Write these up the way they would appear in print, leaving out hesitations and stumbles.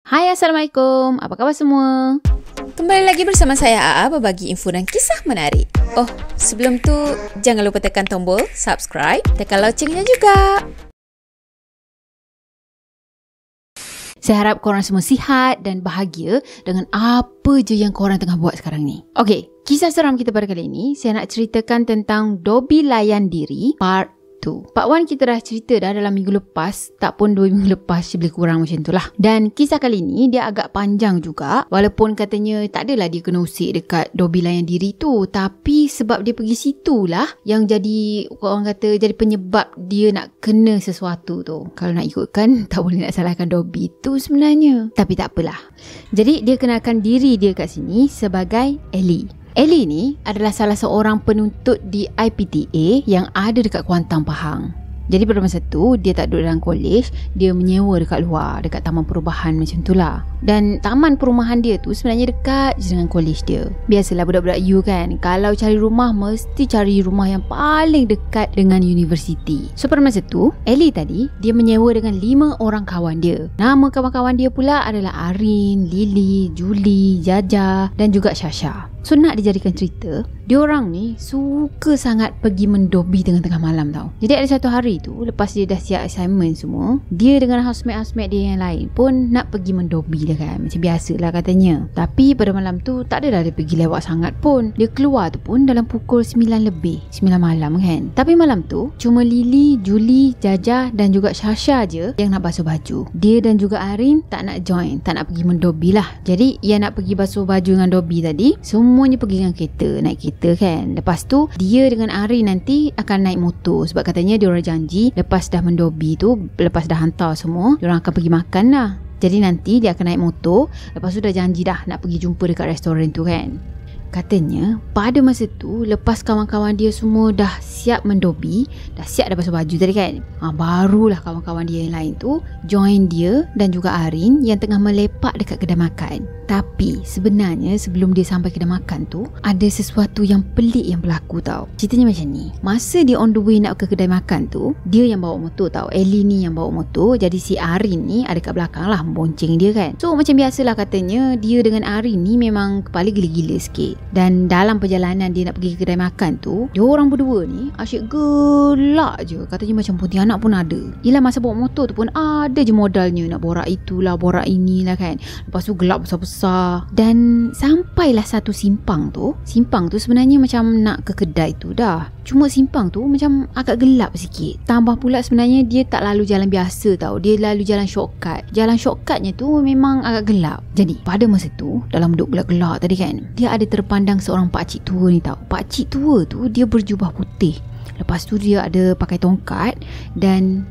Hai, Assalamualaikum. Apa khabar semua? Kembali lagi bersama saya AA berbagi info dan kisah menarik. Oh, sebelum tu jangan lupa tekan tombol subscribe, tekan loncengnya juga. Saya harap korang semua sihat dan bahagia dengan apa je yang korang tengah buat sekarang ni. Okey, kisah seram kita pada kali ini, saya nak ceritakan tentang Dobby Layan Diri Part 2. Part 1 kita dah cerita dah dalam minggu lepas, tak pun 2 minggu lepas, lebih kurang macam tu lah. Dan kisah kali ni dia agak panjang juga, walaupun katanya tak adalah dia kena usik dekat Dobby Layan Diri tu, tapi sebab dia pergi situ lah yang jadi, orang kata jadi penyebab dia nak kena sesuatu tu. Kalau nak ikutkan, tak boleh nak salahkan Dobby tu sebenarnya, tapi tak apalah. Jadi dia kenalkan diri dia kat sini sebagai Ellie. Ellie ni adalah salah seorang penuntut di IPTA yang ada dekat Kuantan, Pahang. Jadi pada masa tu dia tak duduk dalam kolej, dia menyewa dekat luar, dekat taman perubahan macam tu lah. Dan taman perumahan dia tu sebenarnya dekat je dengan kolej dia. Biasalah budak-budak U kan, kalau cari rumah mesti cari rumah yang paling dekat dengan universiti. So pada masa tu Ellie tadi dia menyewa dengan 5 orang kawan dia. Nama kawan-kawan dia pula adalah Arin, Lily, Julie, Jaja dan juga Shasha. So nak dijadikan cerita, diorang ni suka sangat pergi mendobi tengah-tengah malam tau. Jadi ada satu hari tu, lepas dia dah siap assignment semua, dia dengan housemate-housemate dia yang lain pun nak pergi mendobi lah kan, macam biasalah katanya. Tapi pada malam tu tak adalah dia pergi lewat sangat pun. Dia keluar tu pun dalam pukul 9 lebih, 9 malam kan. Tapi malam tu cuma Lily, Julie, Jaja dan juga Shasha je yang nak basuh baju. Dia dan juga Arin tak nak join, tak nak pergi mendobi lah. Jadi yang nak pergi basuh baju dengan Dobby tadi, semuanya pergi dengan kereta, naik kereta kan. Lepas tu dia dengan Arin nanti akan naik motor, sebab katanya dia orang janji lepas dah mendobi tu, lepas dah hantar semua, dia orang akan pergi makan lah. Jadi nanti dia akan naik motor, lepas tu dah janji dah nak pergi jumpa dekat restoran tu kan. Katanya pada masa tu, lepas kawan-kawan dia semua dah siap mendobi, dah siap dah basuh baju tadi kan, barulah kawan-kawan dia yang lain tu join dia dan juga Arin yang tengah melepak dekat kedai makan. Tapi sebenarnya sebelum dia sampai kedai makan tu, ada sesuatu yang pelik yang berlaku tau. Ceritanya macam ni, masa dia on the way nak ke kedai makan tu, dia yang bawa motor tau, Ellie ni yang bawa motor. Jadi si Arin ni ada kat belakang lah, membonceng dia kan. So macam biasalah katanya, dia dengan Arin ni memang kepala gila-gila sikit. Dan dalam perjalanan dia nak pergi ke kedai makan tu, dia orang berdua ni asyik gelak je. Katanya macam Pontianak pun ada. Yelah masa bawa motor tu pun ada je modalnya, nak borak itulah, borak inilah kan. Lepas tu gelap besar-besar. Dan sampailah satu simpang tu. Simpang tu sebenarnya macam nak ke kedai tu dah, cuma simpang tu macam agak gelap sikit. Tambah pula sebenarnya dia tak lalu jalan biasa tau, dia lalu jalan shortcut. Jalan shortcutnya tu memang agak gelap. Jadi pada masa tu, dalam duduk gelap-gelap tadi kan, dia ada terpandang seorang pakcik tua ni tau. Pakcik tua tu dia berjubah putih. Lepas tu dia ada pakai tongkat dan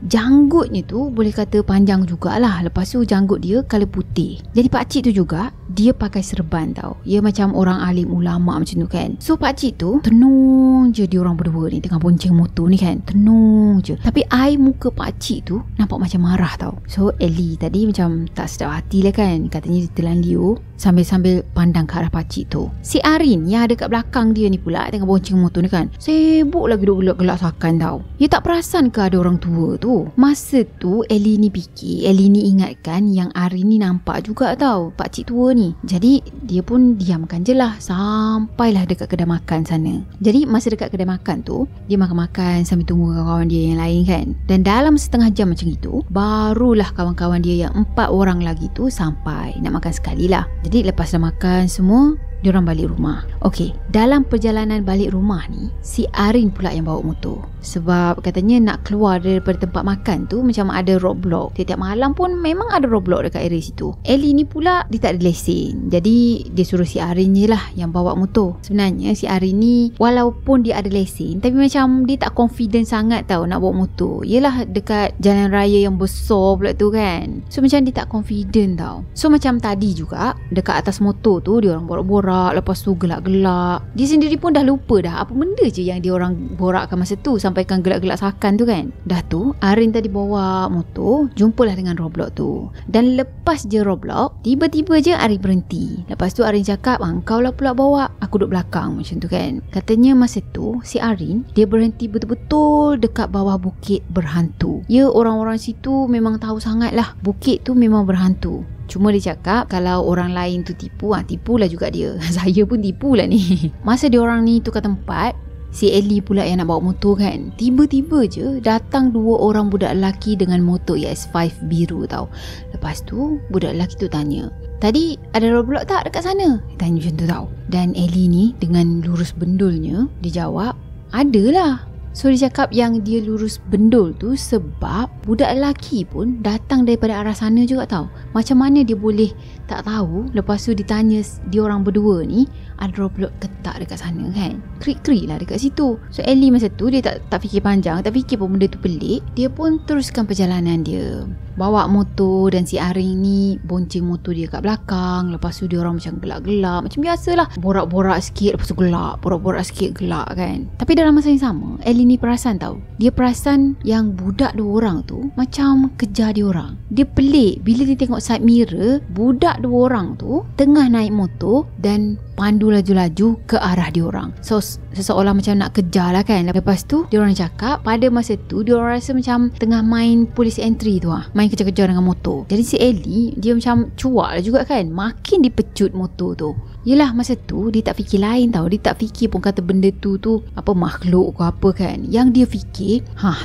janggutnya tu boleh kata panjang jugalah. Lepas tu janggut dia colour putih. Jadi pakcik tu juga dia pakai serban tau. Dia macam orang alim ulama macam tu kan. So pakcik tu tenung je dia orang berdua ni tengah bonceng motor ni kan. Tenung je. Tapi air muka pakcik tu nampak macam marah tau. So Ellie tadi macam tak sedap hati lah kan. Katanya dia telan liur sambil-sambil pandang ke arah pakcik tu. Si Arin yang ada kat belakang dia ni pula tengah bonceng motor ni kan, sibuk lagi duk gelak-gelak sakan tau. Dia tak perasan ke ada orang tua tu. Masa tu Ellie ni fikir, Ellie ni ingatkan yang Arin ni nampak juga tau pakcik tua ni. Jadi dia pun diamkan je lah sampailah dekat kedai makan sana. Jadi masa dekat kedai makan tu, dia makan-makan sambil tunggu kawan-kawan dia yang lain kan. Dan dalam setengah jam macam itu, barulah kawan-kawan dia yang 4 orang lagi tu sampai nak makan sekali lah. Jadi lepas dah makan semua, diorang balik rumah. Okey, dalam perjalanan balik rumah ni, si Arin pula yang bawa motor. Sebab katanya nak keluar daripada tempat makan tu macam ada roadblock. Tiap-tiap malam pun memang ada roadblock dekat area situ. Ellie ni pula dia tak ada lesen. Jadi dia suruh si Arin je lah yang bawa motor. Sebenarnya si Arin ni walaupun dia ada lesen, tapi macam dia tak confident sangat tau nak bawa motor. Yelah dekat jalan raya yang besar pula tu kan. So macam dia tak confident tau. So macam tadi juga dekat atas motor tu dia orang borak-borak borak, lepas tu gelak-gelak. Dia sendiri pun dah lupa dah apa benda je yang dia orang borakkan masa tu sampaikan gelak-gelak sakan tu kan. Dah tu Arin tadi bawa motor, jumpalah dengan roadblock tu. Dan lepas je roadblock, tiba-tiba je Arin berhenti. Lepas tu Arin cakap, kau lah pula bawa, aku duduk belakang macam tu kan. Katanya masa tu si Arin dia berhenti betul-betul dekat bawah bukit berhantu. Ya, orang-orang situ memang tahu sangat lah bukit tu memang berhantu. Cuma dia cakap kalau orang lain tu tipulah juga dia. Saya pun tipulah ni. Masa dia orang ni tukar tempat, si Ellie pula yang nak bawa motor kan, tiba-tiba je datang 2 orang budak lelaki dengan motor ES5 biru tau. Lepas tu budak lelaki tu tanya, tadi ada roadblock tak dekat sana? Dia tanya macam tu tau. Dan Ellie ni dengan lurus bendulnya dia jawab, adalah. So dia cakap yang dia lurus bendul tu sebab budak lelaki pun datang daripada arah sana juga tau. Macam mana dia boleh tak tahu? Lepas tu ditanya dia orang berdua ni ada roadblock ke tak dekat sana kan. Krik-krik lah dekat situ. So Ellie masa tu dia tak fikir panjang, tak fikir pun benda tu pelik. Dia pun teruskan perjalanan dia. Bawa motor dan si Arin ni bonceng motor dia kat belakang. Lepas tu dia orang macam gelak-gelak. Macam biasalah. Borak-borak sikit lepas tu gelak. Borak-borak sikit gelak kan. Tapi dalam masa yang sama Ellie ni perasan tau. Dia perasan yang budak 2 orang tu macam kejar dia orang. Dia pelik bila dia tengok side mirror, budak 2 orang tu tengah naik motor dan pandu laju-laju ke arah dia orang. So seseolah macam nak kejar lah kan. Lepas tu dia orang cakap pada masa tu dia orang rasa macam tengah main police entry tu lah. Main kejar-kejar dengan motor. Jadi si Ellie dia macam cuak lah juga kan. Makin dipecut motor tu. Yelah masa tu dia tak fikir lain tau. Dia tak fikir pun kata benda tu apa makhluk ke apa kan. Yang dia fikir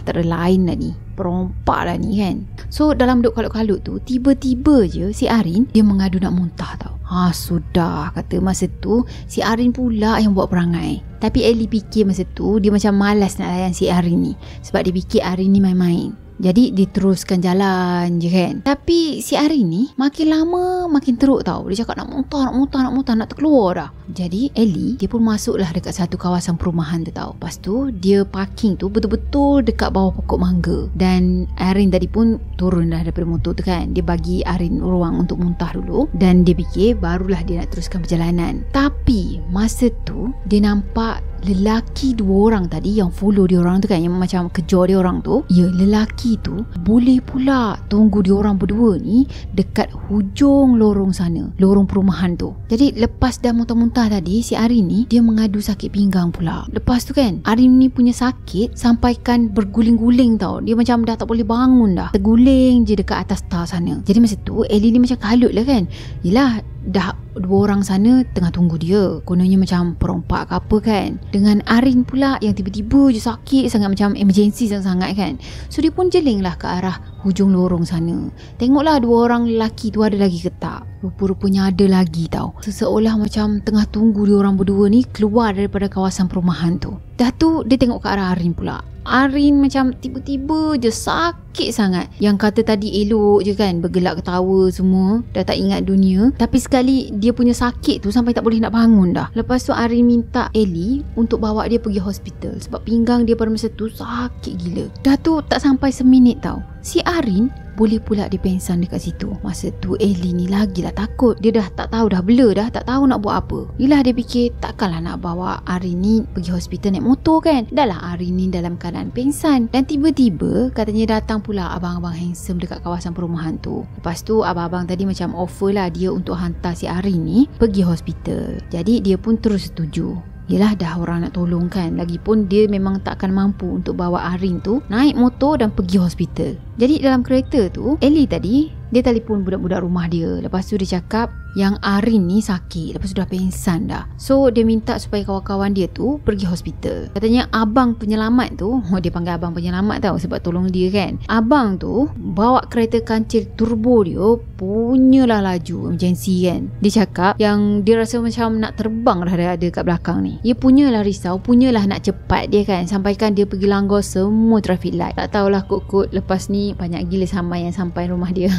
tak ada lain lah ni, perompak lah ni kan. So dalam duk kalut-kalut tu tiba-tiba je si Arin dia mengadu nak muntah tau. Sudah kata masa tu si Arin pula yang buat perangai. Tapi Ellie fikir masa tu dia macam malas nak layan si Arin ni. Sebab dia fikir Arin ni main-main. Jadi dia teruskan jalan je kan. Tapi si Arin ni makin lama makin teruk tau. Dia cakap nak muntah, nak terkeluar dah. Jadi Ellie dia pun masuklah dekat satu kawasan perumahan tu tau. Lepas tu dia parking tu betul-betul dekat bawah pokok mangga. Dan Arin tadi pun turun dah daripada motor tu kan. Dia bagi Arin ruang untuk muntah dulu. Dan dia fikir barulah dia nak teruskan perjalanan. Tapi masa tu dia nampak lelaki 2 orang tadi yang follow dia orang tu kan, yang macam kejar dia orang tu. Ya, lelaki tu boleh pula tunggu dia orang berdua ni dekat hujung lorong sana, lorong perumahan tu. Jadi lepas dah muntah-muntah tadi, si Arin ni dia mengadu sakit pinggang pula. Lepas tu kan Arin ni punya sakit sampaikan berguling-guling tau. Dia macam dah tak boleh bangun dah, terguling je dekat atas tar sana. Jadi masa tu Ellie ni macam kalut lah kan. Yelah dah 2 orang sana tengah tunggu dia, kononnya macam perompak ke apa kan. Dengan Arin pula yang tiba-tiba je sakit sangat, macam emergency sangat-sangat kan. So dia pun jeling lah ke arah hujung lorong sana. Tengoklah 2 orang lelaki tu ada lagi ke tak. Rupa-rupanya ada lagi tau. Seseolah macam tengah tunggu dia orang berdua ni keluar daripada kawasan perumahan tu. Dah tu dia tengok ke arah Arin pula. Arin macam tiba-tiba je sakit sangat. Yang kata tadi elok je kan, bergelak ketawa semua, dah tak ingat dunia. Tapi sekali dia punya sakit tu sampai tak boleh nak bangun dah. Lepas tu Arin minta Ellie untuk bawa dia pergi hospital sebab pinggang dia pada masa tu sakit gila. Dah tu tak sampai seminit tau, si Arin boleh pula dia pengsan dekat situ. Masa tu Ellie ni lagilah takut. Dia dah tak tahu, dah blur dah, tak tahu nak buat apa. Yelah dia fikir takkanlah nak bawa Arin ni pergi hospital naik motor kan. Dah lah Arin ni dalam keadaan pengsan. Dan tiba-tiba katanya datang pula abang-abang handsome dekat kawasan perumahan tu. Lepas tu abang-abang tadi macam offer lah dia untuk hantar si Arin ni pergi hospital. Jadi dia pun terus setuju. Yelah dah orang nak tolong kan. Lagipun dia memang takkan mampu untuk bawa Arin tu naik motor dan pergi hospital. Jadi dalam kereta tu Ellie tadi dia telefon budak-budak rumah dia. Lepas tu dia cakap yang Arin ni sakit. Lepas tu dah pengsan dah. So dia minta supaya kawan-kawan dia tu pergi hospital. Katanya abang penyelamat tu, dia panggil abang penyelamat tau sebab tolong dia kan. Abang tu bawa kereta kancil turbo dia punyalah laju emergency kan. Dia cakap yang dia rasa macam nak terbang dah ada kat belakang ni. Dia punyalah risau, punyalah nak cepat dia kan. Sampaikan dia pergi langgar semua traffic light. Tak tahulah kot-kot lepas ni banyak gila samai yang sampai rumah dia.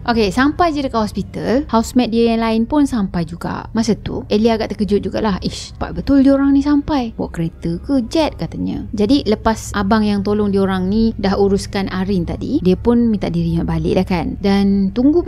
Okay, sampai je dekat hospital, housemate dia yang lain pun sampai juga. Masa tu Ellie agak terkejut jugalah. Cepat betul diorang ni sampai. Bawa kereta ke jet katanya. Jadi lepas abang yang tolong diorang ni dah uruskan Arin tadi, dia pun minta diri nak balik dah kan. Dan tunggu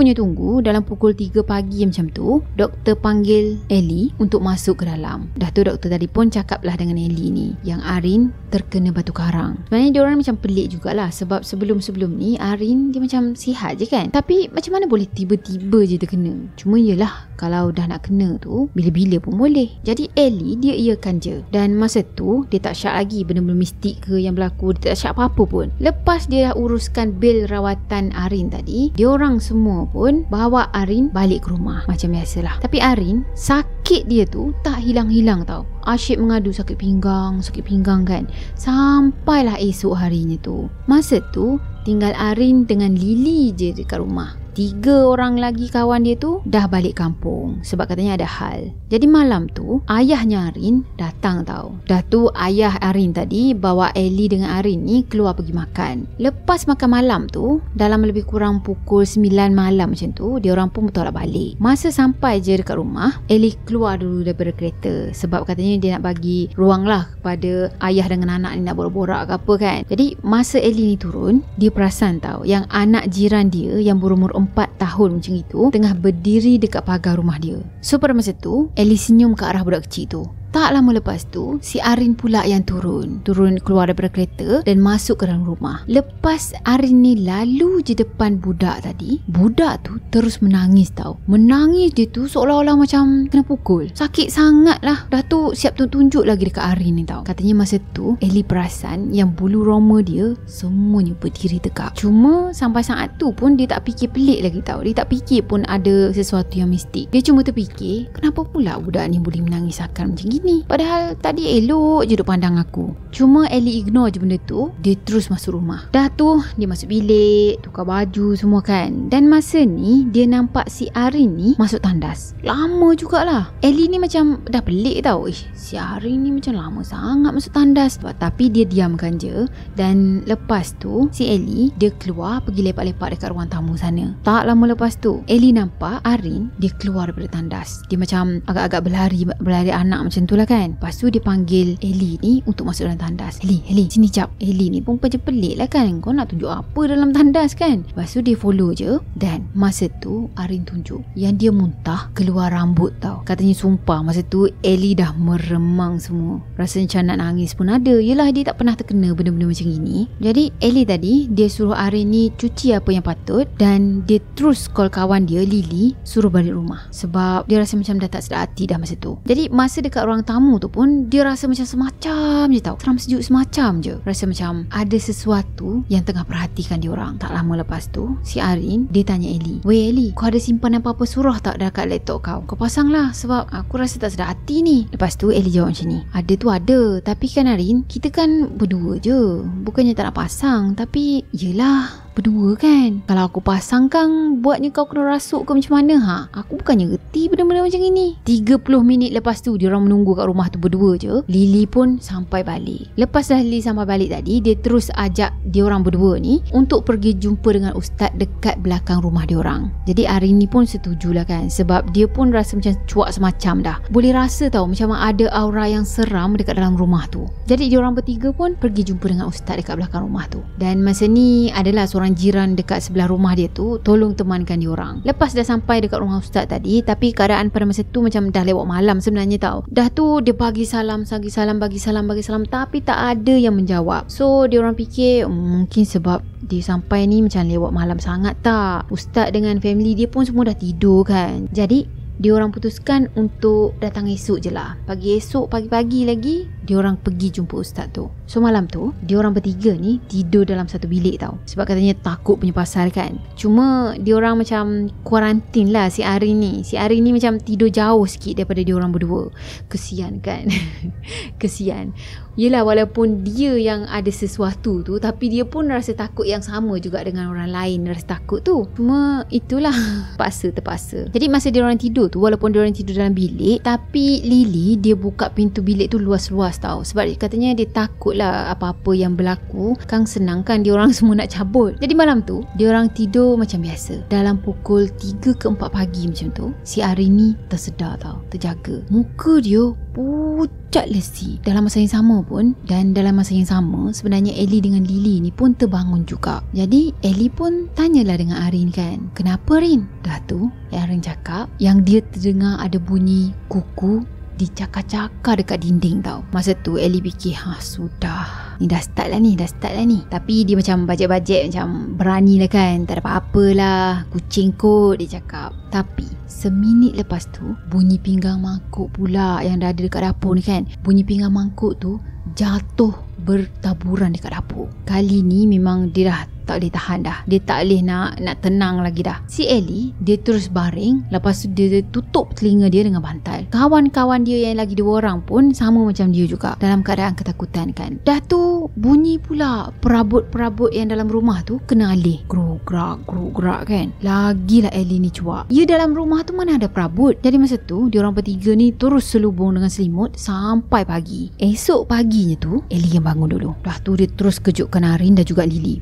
dalam pukul 3 pagi macam tu, doktor panggil Ellie untuk masuk ke dalam. Dah tu doktor tadi pun cakaplah dengan Ellie ni yang Arin terkena batu karang. Sebenarnya diorang macam pelik jugalah, sebab sebelum-sebelum ni Arin dia macam sihat je kan. Tapi macam mana boleh tiba-tiba je terkena? Cuma yelah, kalau dah nak kena tu bila-bila pun boleh. Jadi Ellie dia iakan je. Dan masa tu dia tak syak lagi benda-benda mistik ke yang berlaku. Dia tak syak apa-apa pun. Lepas dia dah uruskan bil rawatan Arin tadi, diorang semua pun bawa Arin balik ke rumah macam biasalah. Tapi Arin, sakit dia tu tak hilang-hilang tau. Asyik mengadu sakit pinggang kan. Sampailah esok harinya tu. Masa tu tinggal Arin dengan Lily je dekat rumah. 3 orang lagi kawan dia tu dah balik kampung sebab katanya ada hal. Jadi malam tu ayahnya Arin datang tau. Dah tu ayah Arin tadi bawa Ellie dengan Arin ni keluar pergi makan. Lepas makan malam tu, dalam lebih kurang pukul 9 malam macam tu, diorang pun bertolak balik. Masa sampai je dekat rumah, Ellie keluar dulu daripada kereta sebab katanya dia nak bagi ruang lah kepada ayah dengan anak ni nak borak-borak ke apa kan. Jadi masa Ellie ni turun, dia perasan tau yang anak jiran dia yang berumur 4 tahun macam itu tengah berdiri dekat pagar rumah dia. So pada masa tu Ellie senyum ke arah budak kecil tu. Tak lama lepas tu, si Arin pula yang turun keluar daripada kereta dan masuk ke dalam rumah. Lepas Arin ni lalu je depan budak tadi, budak tu terus menangis tau. Menangis dia tu seolah-olah macam kena pukul. Sakit sangat lah. Dah tu siap tunjuk lagi dekat Arin ni tau. Katanya masa tu Ellie perasan yang bulu roma dia semuanya berdiri tegak. Cuma sampai saat tu pun dia tak fikir pelik lagi tau. Dia tak fikir pun ada sesuatu yang mistik. Dia cuma terfikir, kenapa pula budak ni boleh menangis akan macam gini? Padahal tadi elok je duk pandang aku. Cuma Ellie ignore je benda tu. Dia terus masuk rumah. Dah tu dia masuk bilik, tukar baju semua kan. Dan masa ni dia nampak si Arin ni masuk tandas. Lama jugalah. Ellie ni macam dah pelik tau. Si Arin ni macam lama sangat masuk tandas. Tapi dia diamkan je. Dan lepas tu si Ellie dia keluar pergi lepak-lepak dekat ruang tamu sana. Tak lama lepas tu Ellie nampak Arin dia keluar daripada tandas. Dia macam agak-agak berlari anak macam tu lah kan. Lepas tu dia panggil Ellie ni untuk masuk dalam tandas. Ellie sini jap. Ellie ni pun macam pelik lah kan. Kau nak tunjuk apa dalam tandas kan? Lepas tu dia follow je. Dan masa tu Arin tunjuk yang dia muntah keluar rambut tau. Katanya sumpah masa tu Ellie dah meremang semua. Rasa macam nak nangis pun ada. Yelah dia tak pernah terkena benda-benda macam gini. Jadi Ellie tadi dia suruh Arin ni cuci apa yang patut. Dan dia terus call kawan dia Lily suruh balik rumah. Sebab dia rasa macam dah tak sedar hati dah masa tu. Jadi masa dekat ruang tamu tu pun dia rasa macam semacam je tau. Seram sejuk semacam je. Rasa macam ada sesuatu yang tengah perhatikan diorang. Tak lama lepas tu si Arin dia tanya Ellie, "Weh Ellie, kau ada simpan apa-apa surah tak dekat laptop kau? Kau pasang lah sebab aku rasa tak sedar hati ni." Lepas tu Ellie jawab macam ni, "Ada tu ada. Tapi kan Arin, kita kan berdua je. Bukannya tak nak pasang. Tapi yelah berdua kan. Kalau aku pasang kan buatnya kau kena rasuk ke macam mana ha? Aku bukannya reti benda-benda macam ini." 30 minit lepas tu diorang menunggu kat rumah tu berdua je. Lily pun sampai balik. Lepas dah Lily sampai balik tadi, dia terus ajak diorang berdua ni untuk pergi jumpa dengan ustaz dekat belakang rumah diorang. Jadi Arin ni pun setujulah kan. Sebab dia pun rasa macam cuak semacam dah. Boleh rasa tau macam ada aura yang seram dekat dalam rumah tu. Jadi diorang bertiga pun pergi jumpa dengan ustaz dekat belakang rumah tu. Dan masa ni adalah seorang jiran dekat sebelah rumah dia tu tolong temankan diorang. Lepas dah sampai dekat rumah ustaz tadi, tapi keadaan pada masa tu macam dah lewat malam sebenarnya tau. Dah tu dia bagi salam, tapi tak ada yang menjawab. So diorang fikir mungkin sebab dia sampai ni macam lewat malam sangat tak. Ustaz dengan family dia pun semua dah tidur kan. Jadi diorang putuskan untuk datang esok je lah. Pagi-pagi lagi diorang pergi jumpa ustaz tu. So malam tu diorang bertiga ni tidur dalam satu bilik tau. Sebab katanya takut punya pasal kan. Cuma diorang macam kuarantin lah si Arin ni. Si Arin ni macam tidur jauh sikit daripada diorang berdua. Kesian kan. Kesian. Yelah walaupun dia yang ada sesuatu tu, tapi dia pun rasa takut yang sama juga dengan orang lain rasa takut tu. Cuma itulah terpaksa. Jadi masa diorang tidur tidur tu, walaupun diorang tidur dalam bilik, tapi Lily dia buka pintu bilik tu luas-luas tau. Sebab katanya dia takut lah apa-apa yang berlaku, kan senang kan diorang semua nak cabut. Jadi malam tu diorang tidur macam biasa. Dalam pukul 3 ke 4 pagi macam tu, si Arin ni tersedar tau, terjaga. Muka dia pucat lesi. Dalam masa yang sama pun, dan dalam masa yang sama sebenarnya Ellie dengan Lily ni pun terbangun juga. Jadi Ellie pun tanyalah dengan Arin kan, kenapa Rin? Dah tu Arin cakap yang dia terdengar ada bunyi kuku dicakar-cakar dekat dinding tau. Masa tu Ellie fikir, sudah, ni dah start lah ni. Tapi dia macam bajet-bajet, macam berani lah kan, tak ada apa-apa lah, kucing kot, dia cakap. Tapi seminit lepas tu bunyi pinggang mangkuk pula yang dah ada dekat dapur ni kan. Bunyi pinggang mangkuk tu jatuh bertaburan dekat dapur. Kali ni memang dia dah tak boleh tahan dah. Dia tak boleh nak tenang lagi dah. Si Ellie dia terus baring, lepas tu dia tutup telinga dia dengan bantal. Kawan-kawan dia yang lagi 2 orang pun sama macam dia juga, dalam keadaan ketakutan kan. Dah tu bunyi pula perabot-perabot yang dalam rumah tu kena alih. Geruk-gerak kan. Lagilah Ellie ni cuak. Ya dalam rumah tu mana ada perabot. Jadi masa tu diorang bertiga ni terus selubung dengan selimut sampai pagi. Esok paginya tu Ellie yang bangun dulu. Dah tu dia terus kejutkan Arin dan juga Lily.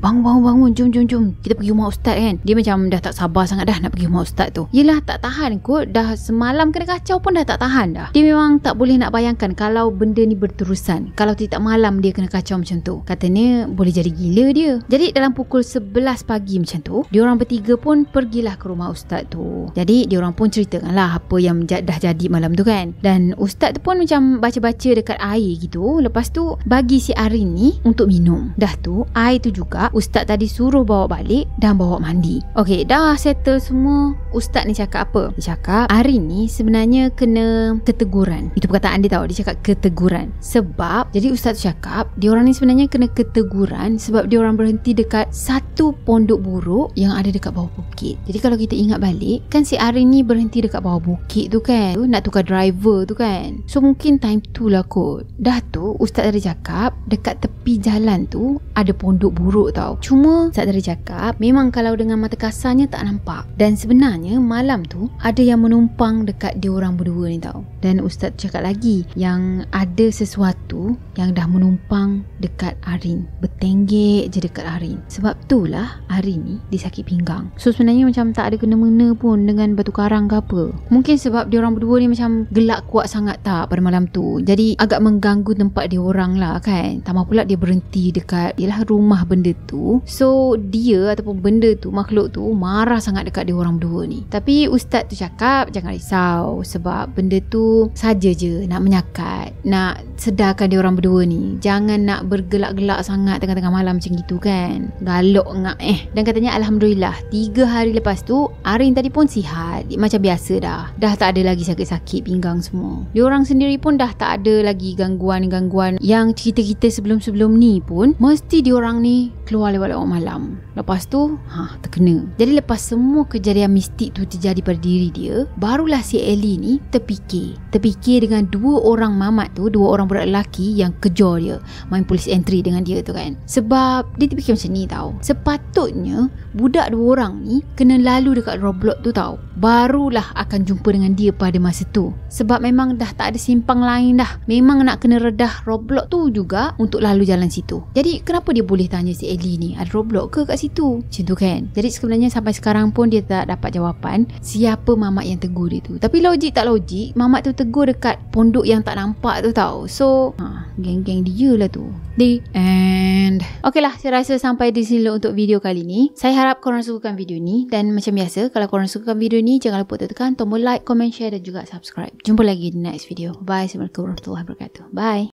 Bangun, jom kita pergi rumah ustaz kan. Dia macam dah tak sabar sangat dah nak pergi rumah ustaz tu. Yelah tak tahan kot, dah semalam kena kacau pun dah tak tahan dah. Dia memang tak boleh nak bayangkan kalau benda ni berterusan, kalau tiap malam dia kena kacau macam tu. Katanya boleh jadi gila dia. Jadi dalam pukul 11 pagi macam tu, diorang bertiga pun pergilah ke rumah ustaz tu. Jadi diorang pun ceritakan lah apa yang dah jadi malam tu kan. Dan ustaz tu pun macam baca-baca dekat air gitu. Lepas tu bagi si Arin ni untuk minum. Dah tu air tu juga ustaz tadi suruh bawa balik dan bawa mandi. Okey, dah settle semua. Ustaz ni cakap apa? Dia cakap Arin ni sebenarnya kena keteguran. Itu perkataan dia tahu. Dia cakap keteguran. Sebab jadi ustaz tu cakap diorang ni sebenarnya kena keteguran sebab diorang berhenti dekat satu pondok buruk yang ada dekat bawah bukit. Jadi kalau kita ingat balik, kan si Arin ni berhenti dekat bawah bukit tu kan, nak tukar driver tu kan. So mungkin time tu lah kot. Dah tu ustaz tadi cakap dekat tepi jalan tu ada pondok buruk tau. Cuma Ustaz tadi cakap memang kalau dengan mata kasarnya tak nampak. Dan sebenarnya malam tu ada yang menumpang dekat dia orang berdua ni tau. Dan Ustaz cakap lagi yang ada sesuatu yang dah menumpang dekat Arin, bertenggek je dekat Arin. Sebab tu lah Arin ni disakit pinggang. So sebenarnya macam tak ada kena-mena pun dengan batu karang ke apa. Mungkin sebab dia orang berdua ni macam gelak kuat sangat tak pada malam tu, jadi agak mengganggu tempat dia orang lah kan. Tambah pula dia berhenti dekat ialah rumah benda tu. So dia ataupun benda tu, makhluk tu marah sangat dekat dia orang berdua ni. Tapi ustaz tu cakap jangan risau sebab benda tu saja je nak menyakat, nak sedarkan dia orang berdua ni. Jangan nak bergelak-gelak sangat tengah-tengah malam macam gitu kan. Galok ngak Dan katanya alhamdulillah 3 hari lepas tu Arin tadi pun sihat macam biasa dah. Dah tak ada lagi sakit-sakit pinggang semua. Dia orang sendiri pun dah tak ada lagi gangguan-gangguan yang kita-kita sebelum-sebelum ni pun mesti dia orang ni keluar lewat-lewat malam. Lepas tu terkena. Jadi lepas semua kejadian mistik tu terjadi pada diri dia, barulah si Ellie ni terfikir dengan 2 orang mamat tu, 2 orang budak lelaki yang kejar dia, main polis entry dengan dia tu kan. Sebab dia terfikir macam ni tau, sepatutnya budak 2 orang ni kena lalu dekat roadblock tu tau, barulah akan jumpa dengan dia pada masa tu. Sebab memang dah tak ada simpang lain dah, memang nak kena redah roadblock tu juga untuk lalu jalan situ. Jadi kenapa dia boleh tanya si Ellie ni ada roadblock ke kat situ, macam tu kan. Jadi sebenarnya sampai sekarang pun dia tak dapat jawapan siapa mamat yang tegur dia tu. Tapi logik tak logik, mamat tu tegur dekat pondok yang tak nampak tu tau. So geng-geng dia lah tu. And okay lah, saya rasa sampai di sini untuk video kali ni. Saya harap korang sukakan video ni. Dan macam biasa, kalau korang sukakan video ni, jangan lupa tekan tombol like, comment, share dan juga subscribe. Jumpa lagi di next video. Bye. Assalamualaikum warahmatullahi wabarakatuh. Bye.